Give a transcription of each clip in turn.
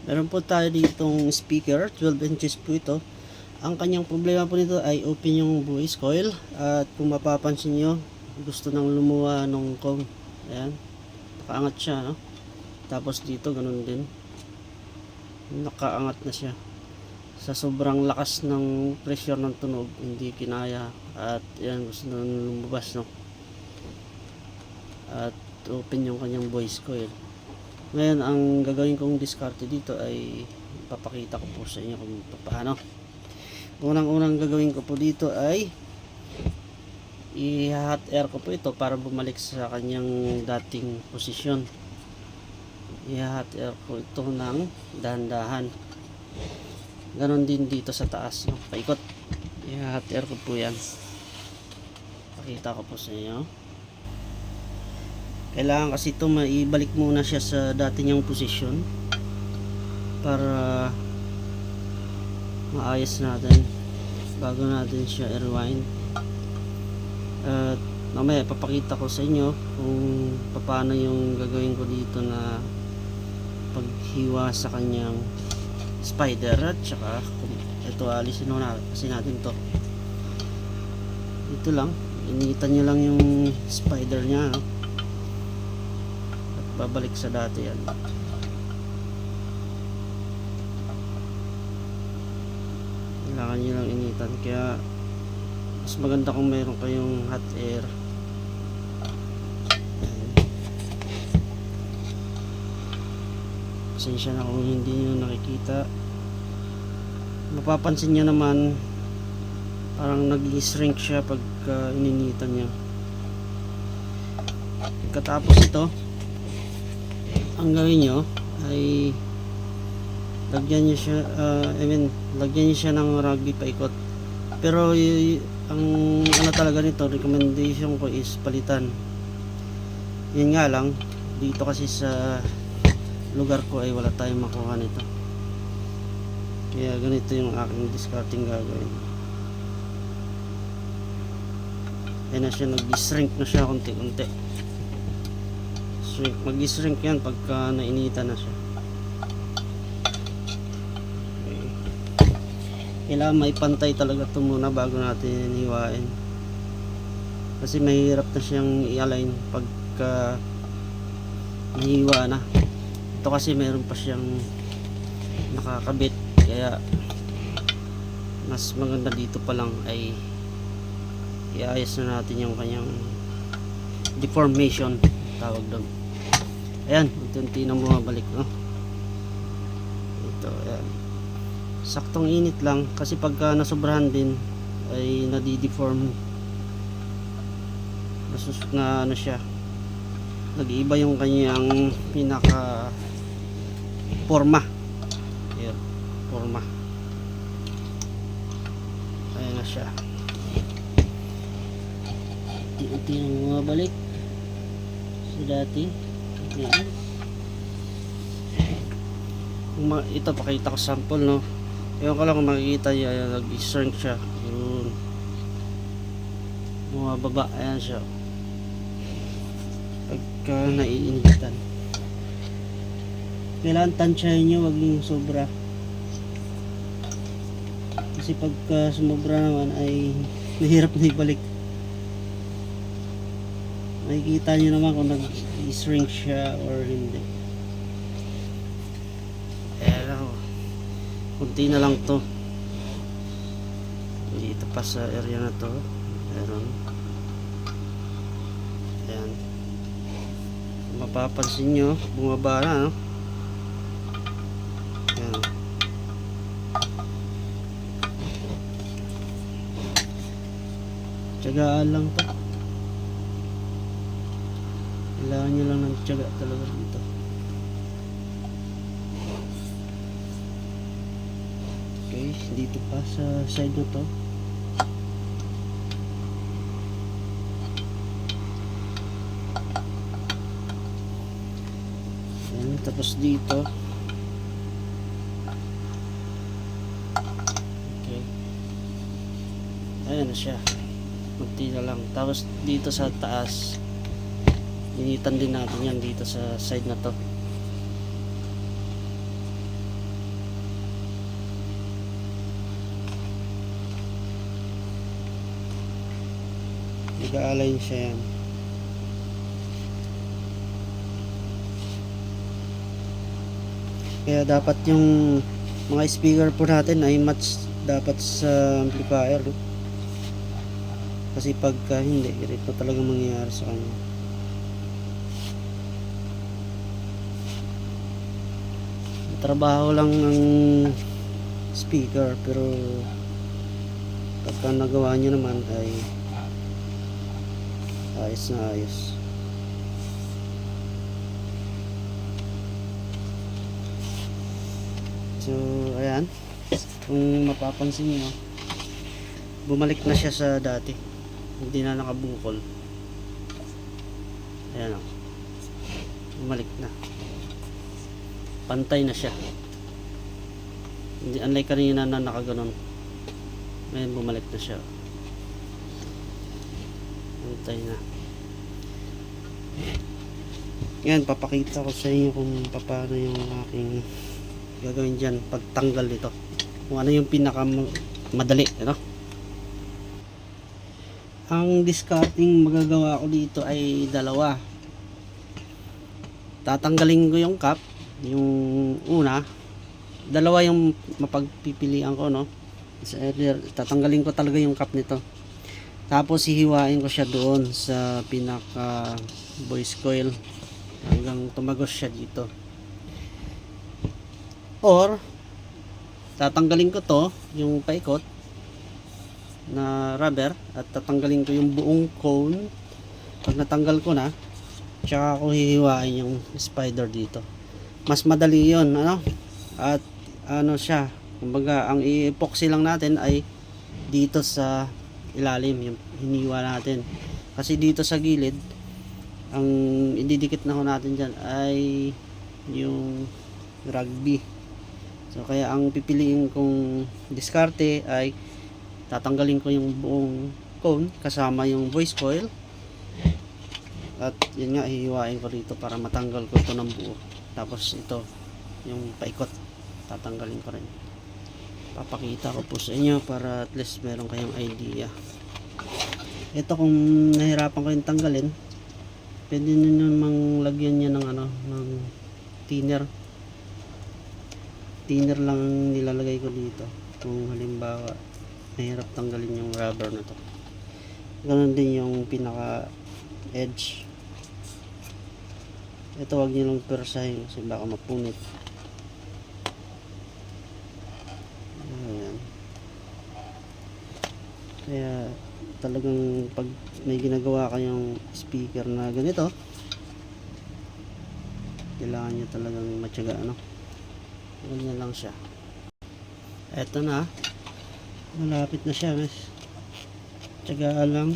Meron po tayo ditong speaker, 12 inches po ito. Ang kanyang problema po nito ay open yung buwis coil, at kung mapapansin nyo, gusto nang lumuwa nung comb. Ayan, nakaangat siya, no? Tapos dito ganun din, nakaangat na siya. Sa sobrang lakas ng pressure ng tunog, hindi kinaya, at yan, gusto nang lumabas, no? At open yung kanyang voice coil. Ngayon, ang gagawin kong diskarte dito ay papakita ko po sa inyo kung paano. Unang-unang gagawin ko po dito ay i-hot air ko po ito para bumalik sa kanyang dating posisyon. I-hot air ko ito ng dahan-dahan. Ganon din dito sa taas, no? Paikot. I-hot air ko po yan. Pakita ko po sa inyo. Kailangan kasi ito maibalik muna siya sa dati niyang posisyon para maayos natin bago natin siya i-rewind. At mamaya papakita ko sa inyo kung paano yung gagawin ko dito na paghiwa sa kanyang spider. At saka ito, alisin na kasi natin to. Ito lang, initan nyo lang yung spider nya, no? Babalik sa dati yan. Kailangan nyo lang initan, kaya mas maganda kung mayroon kayong hot air. Pasensya na kung hindi nyo nakikita. Mapapansin nyo naman parang nag-shrink siya pagka ininitan nya. Katapos ito, ang gawin nyo ay lagyan nyo siya, lagyan nyo siya ng rugby paikot. Pero ang ano talaga nito, recommendation ko is palitan. Yun nga lang, dito kasi sa lugar ko ay wala tayong makuha nito, kaya ganito yung aking discarding gagawin. Ayan na siya, nag-shrink na siya konti-konti. Mag-shrink yan pagka nainitan na siya. Okay. Kailangan may pantay talaga ito muna bago natin hiwain, kasi mahirap na siyang i-align pagka nahiwa na. Ito kasi meron pa siyang nakakabit, kaya mas maganda dito pa lang ay iayos na natin yung kanyang deformation, tawag doon. Ayan, unti-unti na bumabalik, no? Ito, ayan. Saktong init lang, kasi pagka nasobrahan din ay nadideform na ano siya, nag-iiba yung kanyang pinaka forma. Ayan, forma. Ayan na siya, unti-unti na bumabalik sa dati. Ayan. Ito, pakita ko sample, no? Ewan ko lang kung makikita nyo, ayan, nag-shrink siya. Yun, bumababa, ayan siya pagka naiinitan. Kailangan tansyahin nyo, wag yung sobra, kasi pagka sumobra naman ay mahirap na ibalik. Makikita nyo naman kung nag-shrink siya or hindi. Ayan, kunti na lang to dito pa sa area na to. Meron, ayan, mapapansin nyo bumaba na, no? Ayan. Tiyagaan lang to, kailangan nyo lang ng tiyaga talaga dito. Okay, dito pa sa side na to. Ayan, tapos dito. Okay, ayan na siya, kunti na lang. Tapos dito sa taas, initan din natin yan dito sa side na to. nag-a-align siya yan. Kaya dapat yung mga speaker po natin ay match dapat sa amplifier, no? Kasi pagka hindi, ganito talaga mangyayari sa kanya. Trabaho lang ng speaker, pero pagka nagawa nyo naman ay ayos na ayos. So ayan, kung mapapansin nyo, bumalik na siya sa dati, hindi na nakabukol. Ayan o, bumalik na, pantay na siya, hindi unlike kanina na nakaganon. Ngayon bumalik na siya, pantay na. Ngayon papakita ko sa inyo kung paano yung aking gagawin dyan pagtanggal nito, kung ano yung pinaka madali, ano? Ang discarding magagawa ko dito ay dalawa. Tatanggalin ko yung cap, yung una, dalawa yung mapagpipilian ko, no? Tatanggalin ko talaga yung cap nito, tapos hihiwain ko siya doon sa pinaka voice coil hanggang tumagos siya dito. Or tatanggalin ko to, yung paikot na rubber, at tatanggalin ko yung buong cone. Pag natanggal ko na, tsaka ko hihiwain yung spider dito. Mas madali yon, ano? At ano siya, kumbaga ang i-epoxy lang natin ay dito sa ilalim, yung hiniwa natin. Kasi dito sa gilid, ang ididikit na ho natin dyan ay yung rugby. So kaya ang pipiliin kong diskarte ay tatanggalin ko yung buong cone kasama yung voice coil, at yun nga, hihiwain ko dito para matanggal ko ito ng buo. Tapos ito, yung paikot, tatanggalin ko rin. Papakita ko po sa inyo para at least meron kayong idea. Ito, kung nahirapan ko yung tanggalin, pwede nyo namang lagyan niya ng ano, ng thinner. Thinner lang nilalagay ko dito kung halimbawa mahirap tanggalin yung rubber na to. Ganun din yung pinaka edge. Ito, wag nyo lang persahin kasi baka mapunit. Ayan. Kaya talagang pag may ginagawa kayong speaker na ganito, kailangan nyo talagang matyaga, ano? Ganyan lang siya. Eto na, malapit na siya, guys. Tyagaan lang.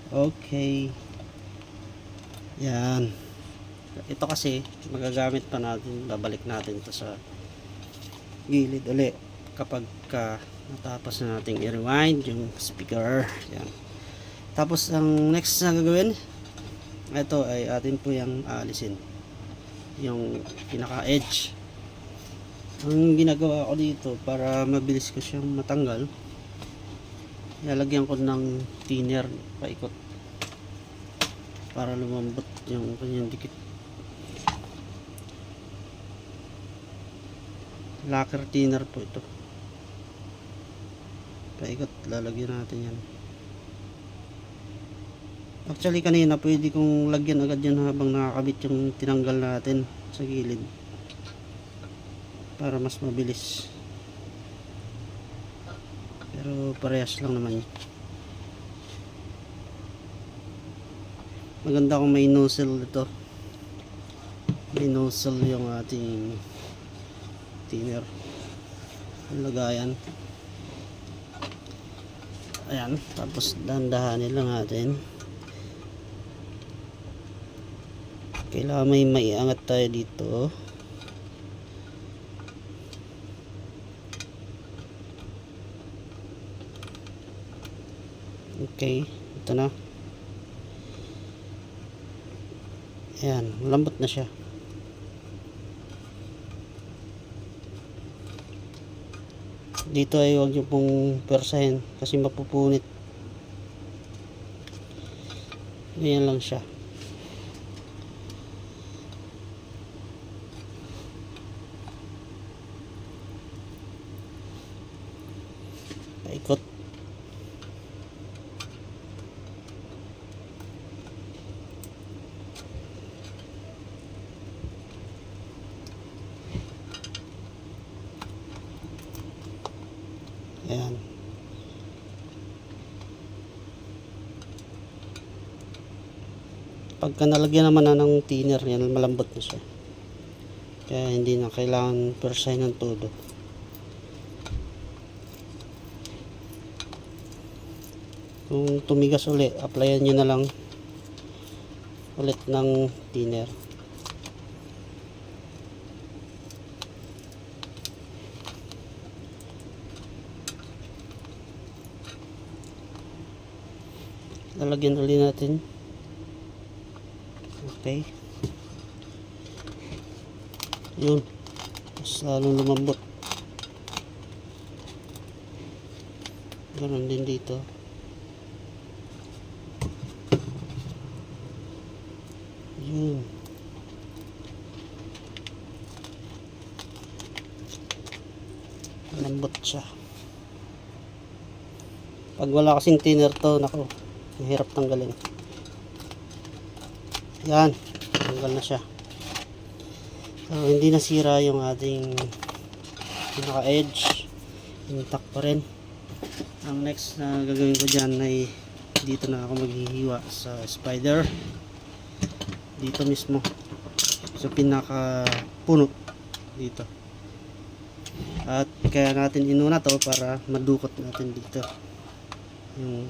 Okay, yan. Ito kasi magagamit pa natin, babalik natin to sa gilid uli kapag natapos na nating i-rewind yung speaker. Yan. Tapos ang next na gagawin, ito ay atin po yung alisin yung pinaka edge. Ang ginagawa ko dito para mabilis ko siyang matanggal, ilalagyan ko ng thinner paikot para lumambot yung kanyang dikit. Lacquer thinner po ito, paikot, lalagyan natin yan. Actually kanina pwede kong lagyan agad yan habang nakakabit yung tinanggal natin sa gilid para mas mabilis, pero parehas lang naman. Maganda kung may nozzle ito, may nozzle yung ating thinner, ang lagayan. Ayan, tapos dahan-dahanin lang natin. Kailangan may maiangat tayo dito. Okay, ito na. Ayan, malambot na siya. Dito ay huwag nyo pong persahin kasi mapupunit. Ganyan lang siya. Paikot. Ayan. Pagka nalagyan naman na ng thinner, yan malambot na siya. Kaya hindi na kailangan persahin ng todo. Kung tumigas uli, applyan nyo na lang ulit ng thinner. Lalagyan ulit natin. Okay. Yun. Mas lalong lumambot. Ganon din dito. Yun. Malambot siya. Pag wala kasing thinner to, nako, mahirap tanggalin. Yan, tanggal na siya. So, hindi nasira yung ating pinaka-edge. Intact pa rin. Ang next na gagawin ko dyan ay dito na ako maghihiwa sa spider. Dito mismo. Sa pinaka-puno. Dito. At kaya natin inuna to para madukot natin dito. Yung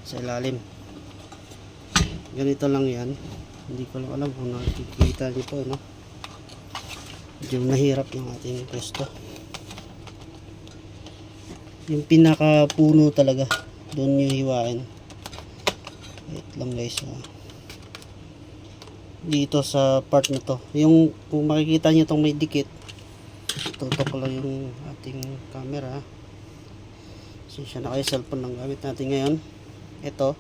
sa ilalim. Ganito lang yan. Hindi ko lang alam kung nakikita niyo po, no? Medyo mahirap yung ating pwesto. Yung pinaka-puno talaga, doon nyo hiwain. Wait lang guys, dito sa part na to. Yung kung makikita nyo itong may dikit, tutok ko lang yung ating camera. Sinsya na kayo, cellphone lang gamit natin ngayon. Ito,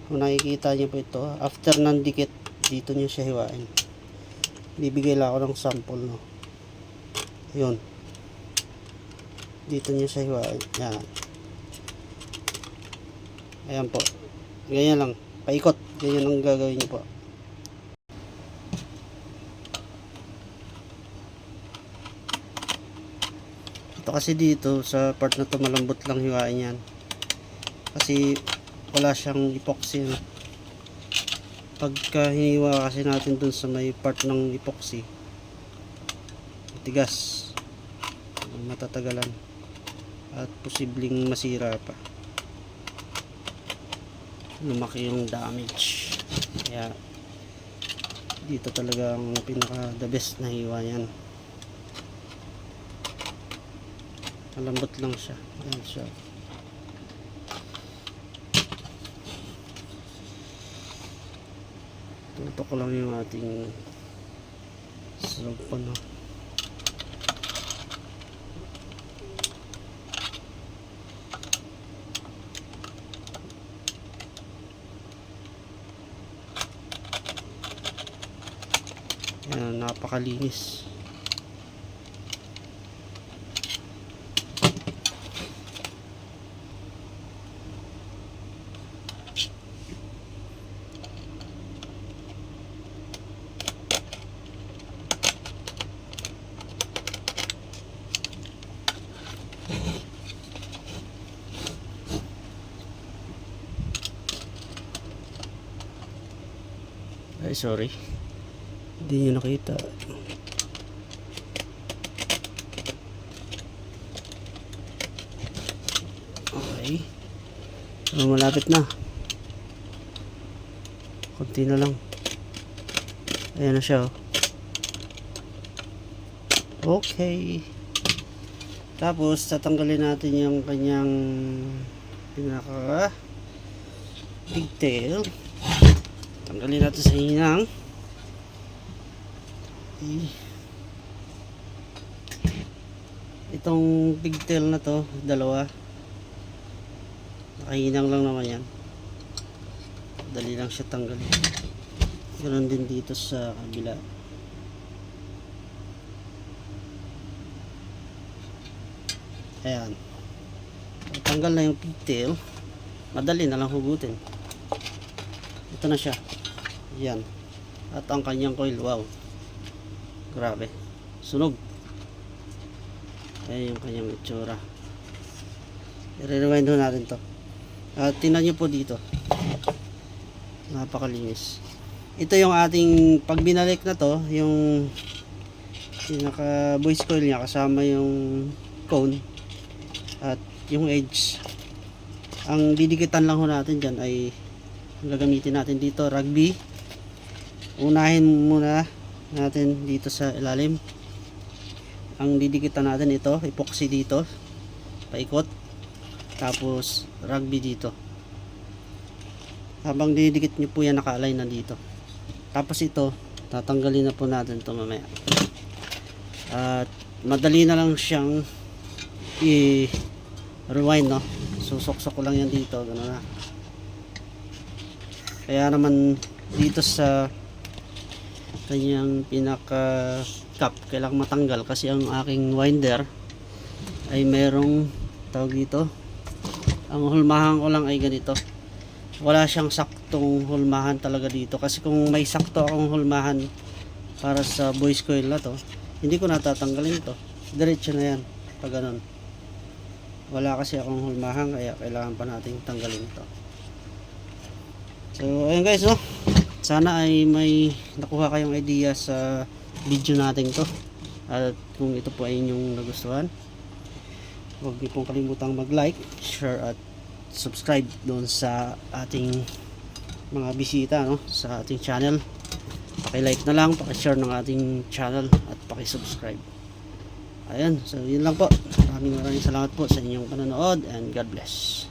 kung nakikita nyo po ito, after ng dikit, dito nyo siya hiwain. Bibigay lang ako ng sample, no? Yun. Dito nyo siya hiwain. Yan. Ayan po. Ganyan lang. Paikot. Ganyan ang gagawin nyo po. Ito kasi dito, sa part na to, malambot lang hiwain yan. Kasi wala siyang epoxy, no? Pagka hiniwa kasi natin dun sa may part ng epoxy, tigas, matatagalan at posibleng masira pa, lumaki yung damage. Kaya dito talaga ang pinaka the best na hiwa yan. Malambot lang siya. Ayan siya. Tutok ko lang yung ating cellphone, no? Yan, napakalinis. Ay, sorry. Hindi nyo nakita. Okay. So, malapit na. Kunti na lang. Ayan na siya, oh. Okay. Tapos, tatanggalin natin yung kanyang pinaka pigtail. Tanggalin natin sa hinang. Okay. Itong pigtail na to, dalawa. Nakahinang lang naman yan. Dali lang siya tanggalin. Ganoon din dito sa kabila. Ayan. Tanggal na yung pigtail. Madali na lang hugutin. Ito na siya. Yan. At ang kanyang coil. Wow. Grabe. Sunog. Ayan yung kanyang itsura. I-rewind natin to. At tingnan nyo po dito. Napakalinis. Ito yung ating pag binalik na to, yung pinaka voice coil niya kasama yung cone at yung edge. Ang didikitan lang ho natin dyan ay gagamitin natin dito rugby. Unahin muna natin dito sa ilalim. Ang didikitan natin ito, epoxy dito, paikot, tapos rugby dito. Habang didikit nyo po yan, naka-align na dito. Tapos ito, tatanggalin na po natin ito mamaya. At madali na lang siyang i-rewind, no? Susuksok ko lang yan dito, gano'n na. Kaya naman dito sa kanyang pinaka cap, kailangan matanggal kasi ang aking winder ay merong tawag dito. Ang hulmahan ko lang ay ganito. Wala siyang saktong hulmahan talaga dito, kasi kung may sakto akong hulmahan para sa voice coil na to, hindi ko natatanggalin to, diretso na yan pag ganun. Wala kasi akong hulmahan, kaya kailangan pa nating tanggalin to. So ayun guys, no, sana ay may nakuha kayong idea sa video natin to. At kung ito po ay inyong nagustuhan, huwag niyo pong kalimutang mag-like, share at subscribe doon sa ating mga bisita, no, sa ating channel. Paki-like na lang, paki-share ng ating channel at paki-subscribe. Ayan, so yun lang po. Maraming salamat po sa inyong panonood and God bless.